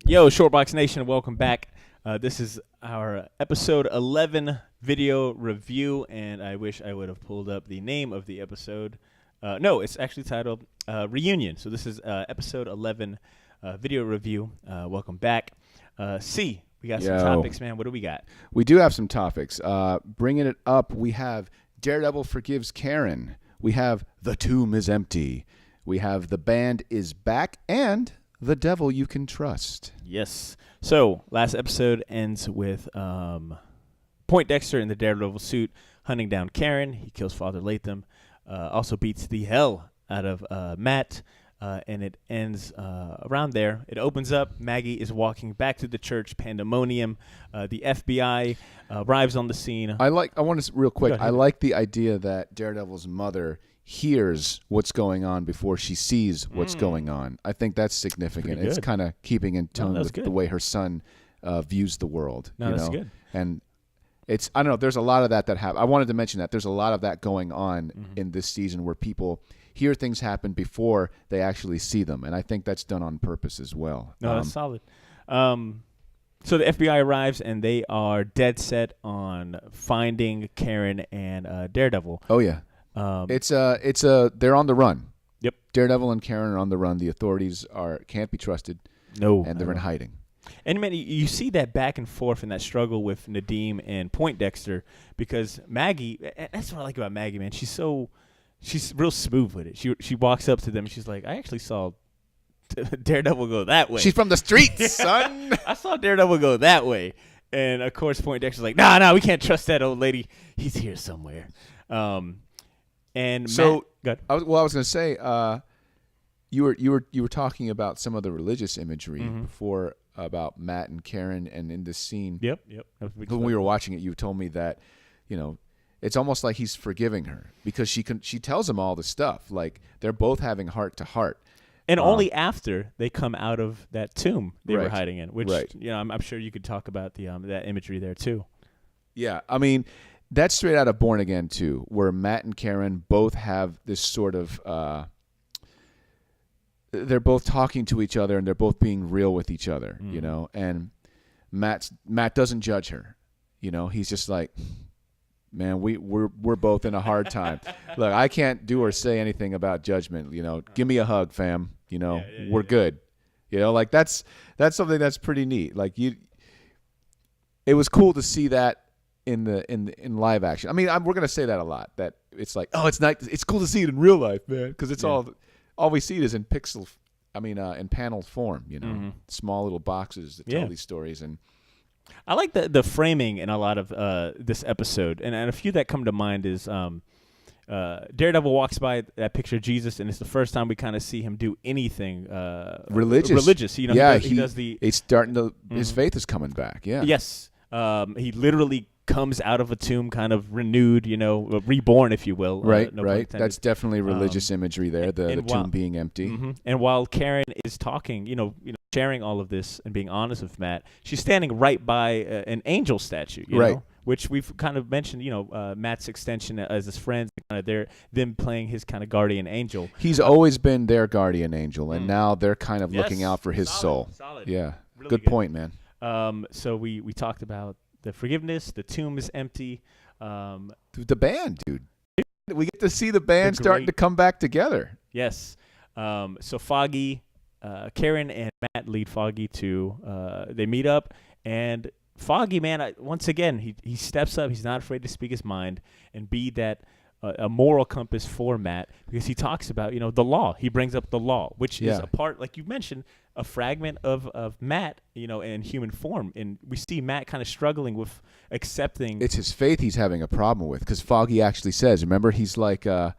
Yo, Shortbox Nation, welcome back. This is our episode 11 video review, and I wish I would have pulled up the name of the episode. No, it's actually titled Reunion. So this is episode 11 video review. Welcome back. We got some topics, man. What do we got? We do have some topics. Bringing it up, we have Daredevil forgives Karen. We have The Tomb is Empty. We have The Band is Back, and The Devil You Can Trust. Yes. So last episode ends with Point Dexter in the Daredevil suit hunting down Karen. He kills Father Latham. Also beats the hell out of Matt. And it ends around there. It opens up. Maggie is walking back to the church. Pandemonium. The FBI arrives on the scene. I want to real quick. I like the idea that Daredevil's mother hears what's going on before she sees what's going on. I think that's significant. It's kind of keeping in tone with the way her son views the world. That's good. And it's, I don't know, there's a lot of that happen. I wanted to mention that there's a lot of that going on in this season where people hear things happen before they actually see them, and I think that's done on purpose as well. No, that's solid. So the FBI arrives, and they are dead set on finding Karen and Daredevil. Oh yeah. They're on the run. Yep. Daredevil and Karen are on the run. The authorities can't be trusted. No. And they're in hiding. And man, you see that back and forth and that struggle with Nadeem and Point Dexter, because Maggie, that's what I like about Maggie, man. She's real smooth with it. She walks up to them and she's like, I actually saw Daredevil go that way. She's from the streets, son. I saw Daredevil go that way. And of course Point Dexter's like, nah, we can't trust that old lady. He's here somewhere. And so Matt, I was going to say, you were talking about some of the religious imagery before about Matt and Karen, and in this scene. Yep. When we were watching it, you told me that, it's almost like he's forgiving her because she tells him all the stuff. Like they're both having heart to heart. And only after they come out of that tomb they were hiding in, which I'm sure you could talk about that imagery there too. Yeah, I mean, that's straight out of Born Again too, where Matt and Karen both have this sort of they're both talking to each other and they're both being real with each other, and Matt doesn't judge her. He's just like, man, we're both in a hard time. Look, I can't do or say anything about judgment. Give me a hug, fam. We're good. Like that's something that's pretty neat. Like it was cool to see that in live action. I mean, we're gonna say that a lot. That it's like, oh, it's nice. It's cool to see it in real life, man, because it's all we see it is in in panel form. Small little boxes that tell these stories. And I like the framing in a lot of this episode, and a few that come to mind is Daredevil walks by that picture of Jesus, and it's the first time we kind of see him do anything religious. He does the. It's starting to. His faith is coming back. Yeah. Yes. He literally comes out of a tomb, kind of renewed, reborn, if you will. Right. That's definitely religious imagery there. The tomb being empty. And while Karen is talking, sharing all of this and being honest with Matt, she's standing right by an angel statue, you know, which we've kind of mentioned, Matt's extension as his friends, them playing his kind of guardian angel. He's always been their guardian angel, and now they're kind of looking out for his soul. Solid. Yeah, really good point, man. So we talked about the forgiveness, the tomb is empty. The band, dude. We get to see the band starting to come back together. Yes. So Foggy, Karen and Matt lead Foggy to, they meet up, and Foggy, man, once again, he steps up. He's not afraid to speak his mind and be that a moral compass for Matt, because he talks about, the law. He brings up the law, which is a part, like you mentioned, a fragment of Matt, in human form. And we see Matt kind of struggling with accepting. It's his faith he's having a problem with, because Foggy actually says, remember, he's like, I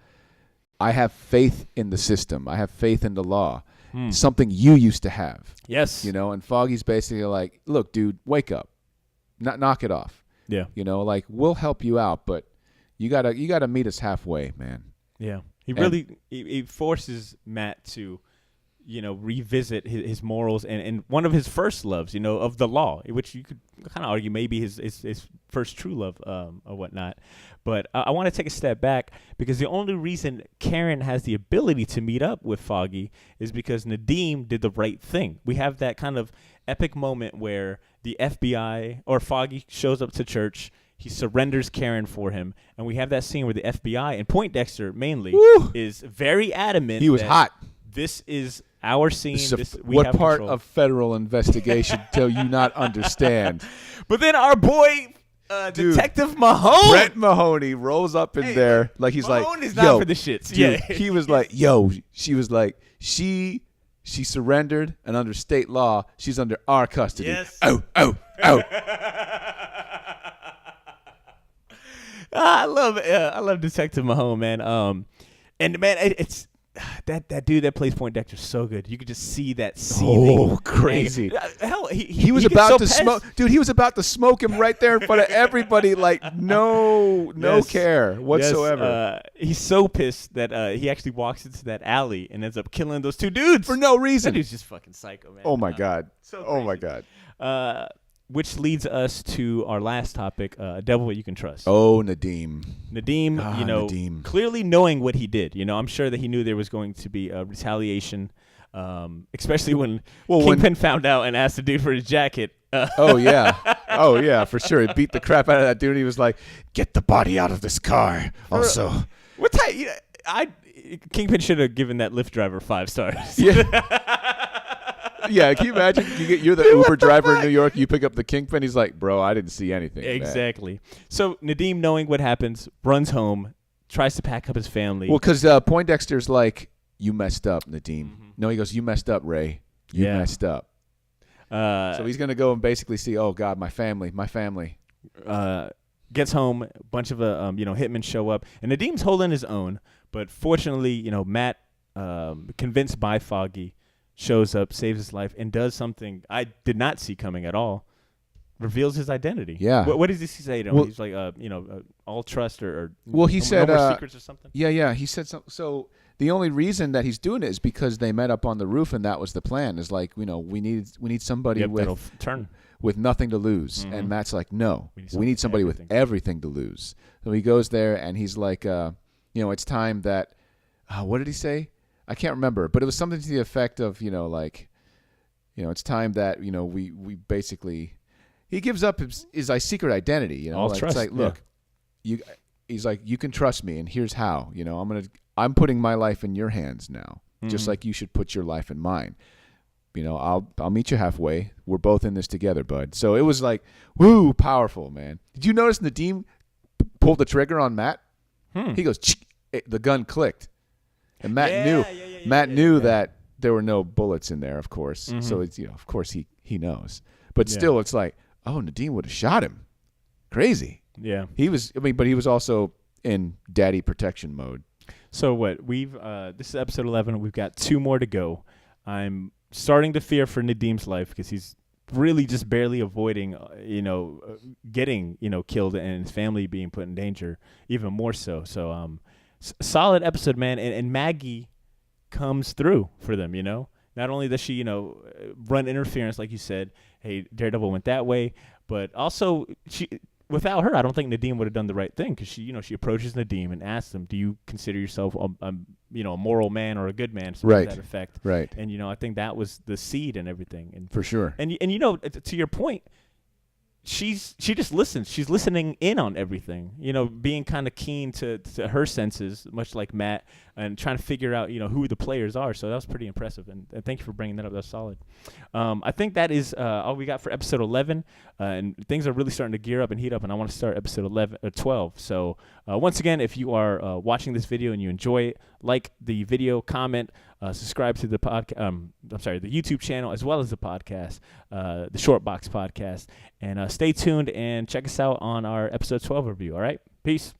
have faith in the system. I have faith in the law. Something you used to have. Yes. And Foggy's basically like, look, dude, wake up. Knock it off. Yeah. Like, we'll help you out, but you gotta meet us halfway, man. Yeah. He forces Matt to, revisit his morals and one of his first loves, of the law, which you could kind of argue maybe his first true love or whatnot. But I want to take a step back because the only reason Karen has the ability to meet up with Foggy is because Nadeem did the right thing. We have that kind of epic moment where the FBI or Foggy shows up to church. He surrenders Karen for him, and we have that scene where the FBI and Poindexter mainly is very adamant. He was hot. This is our scene. What part of federal investigation do you not understand? But then our boy, Detective Mahone, Brett Mahoney, rolls up in there like he's Mahone like, is not for the shits. Dude, he was like, she was like, she surrendered, and under state law, she's under our custody. Yes. Oh. I love Detective Mahone, man. And man, it's that dude that plays Poindexter so good. You could just see that seething. Oh, crazy! Hell, he was about to smoke, dude. He was about to smoke him right there in front of everybody, like no care whatsoever. Yes, he's so pissed that he actually walks into that alley and ends up killing those two dudes for no reason. That dude's just fucking psycho, man. Oh my god. So oh my god. Which leads us to our last topic, Devil You Can Trust. Oh, Nadeem, Nadeem, clearly knowing what he did. I'm sure that he knew there was going to be a retaliation, especially when Kingpin found out and asked the dude for his jacket. Oh, yeah, for sure. He beat the crap out of that dude. He was like, get the body out of this car. Also. What type? Kingpin should have given that Lyft driver 5 stars. Yeah. Yeah, can you imagine? You're the Uber driver in New York. You pick up the Kingpin. He's like, bro, I didn't see anything. Exactly. Man. So Nadeem, knowing what happens, runs home, tries to pack up his family. Well, because Poindexter's like, you messed up, Nadeem. Mm-hmm. No, he goes, you messed up, Ray. You messed up. So he's going to go and basically see, oh, God, my family. Gets home, a bunch of hitmen show up, and Nadeem's holding his own. But fortunately, Matt, convinced by Foggy, shows up, saves his life, and does something I did not see coming at all. Reveals his identity. Yeah. What does he say to him? He's like, all trust or he said, no more secrets or something. Yeah. He said something. So the only reason that he's doing it is because they met up on the roof, and that was the plan. Is like, we need somebody with nothing to lose. Mm-hmm. And Matt's like, no, we need somebody with everything to lose. So he goes there, and he's like, it's time that. What did he say? I can't remember, but it was something to the effect of, it's time that, we basically, he gives up his secret identity, All trust, it's like, look, he's like, you can trust me, and here's how, I'm putting my life in your hands now, just like you should put your life in mine. I'll meet you halfway. We're both in this together, bud. So it was like, woo, powerful, man. Did you notice Nadeem pulled the trigger on Matt? He goes, the gun clicked. And Matt knew that there were no bullets in there, of course. Mm-hmm. So it's of course he knows. But still, it's like, oh, Nadeem would have shot him. Crazy. Yeah. But he was also in daddy protection mode. So what this is episode 11. We've got 2 more to go. I'm starting to fear for Nadeem's life because he's really just barely avoiding, getting, killed and his family being put in danger, even more so. So, solid episode, man, and Maggie comes through for them. Not only does she run interference, like you said, hey, Daredevil went that way, but also without her, I don't think Nadeem would have done the right thing, because she approaches Nadeem and asks him, do you consider yourself a moral man or a good man, something to that effect, right? And I think that was the seed and everything, and for sure, and to your point, she just listens. She's listening in on everything, being kind of keen to her senses, much like Matt, and trying to figure out, who the players are. So that was pretty impressive. And thank you for bringing that up. That's solid. I think that is all we got for episode 11. And things are really starting to gear up and heat up. And I want to start episode 11 or 12. So once again, if you are watching this video and you enjoy it, like the video, comment, subscribe to the the YouTube channel, as well as the podcast, the Short Box podcast, and stay tuned and check us out on our episode 12 review. All right, peace.